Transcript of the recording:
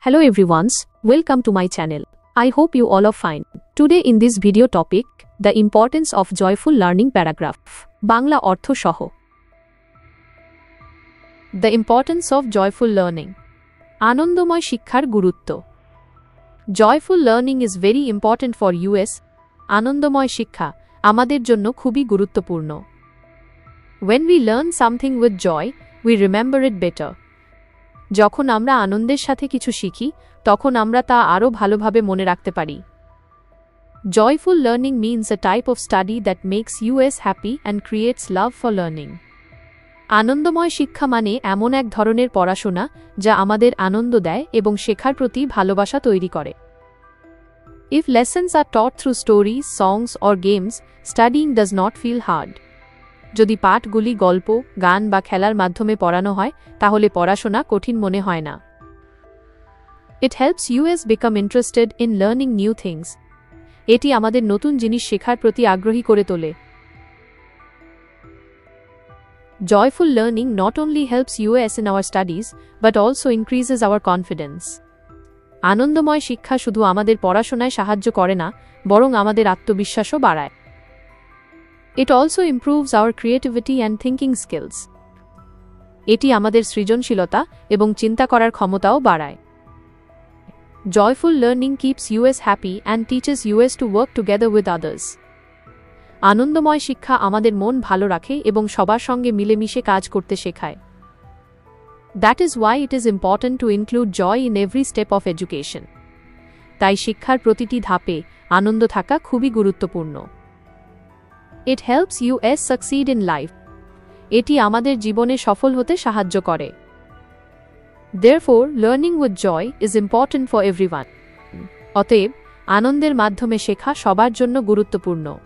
Hello everyone, welcome to my channel. I hope you all are fine. Today in this video topic, the importance of joyful learning paragraph. Bangla ortho shoho. The importance of joyful learning. Anondomoy শিক্ষার গুরুত্ব. Joyful learning is very important for us. আনন্দময় শিক্ষা আমাদের জন্য খুবই গুরুত্বপূর্ণ. When we learn something with joy, we remember it better. যখন আমরা আনন্দের সাথে কিছু শিখি তখন আমরা তা আরও ভালোভাবে মনে রাখতে পারি. Joyful learning means a type of study that makes us happy and creates love for learning. আনন্দময় শিক্ষা মানে এমন এক ধরনের পড়াশোনা যা আমাদের আনন্দ দেয় এবং শেখার প্রতি ভালোবাসা তৈরি করে. If lessons are taught through stories, songs or games, studying does not feel hard. যদি পাঠগুলি গল্প, গান বা খেলার মাধ্যমে পড়ানো হয় তাহলে পড়াশোনা কঠিন মনে হয় না. It helps us become interested in learning new things. এটি আমাদের নতুন জিনিস শেখার প্রতি আগ্রহী করে তোলে. Joyful learning not only helps us in our studies but also increases our confidence. আনন্দময় শিক্ষা শুধু আমাদের পড়াশোনায় সাহায্য করে না বরং আমাদের আত্মবিশ্বাসও বাড়ায়. It also improves our creativity and thinking skills. এটি আমাদের সৃজনশীলতা এবং চিন্তা করার ক্ষমতাও বাড়ায়. Joyful learning keeps us happy and teaches us to work together with others. আনন্দময় শিক্ষা আমাদের মন ভালো রাখে এবং সবার সঙ্গে মিলেমিশে কাজ করতে শেখায়. That is why it is important to include joy in every step of education. তাই শিক্ষার প্রতিটি ধাপে আনন্দ থাকা খুবই গুরুত্বপূর্ণ. It helps us succeed in life. এটি আমাদের জীবনে সফল হতে সাহায্য করে. Therefore, learning with joy is important for everyone. অতএব, আনন্দের মাধ্যমে শেখা সবার জন্য গুরুত্বপূর্ণ.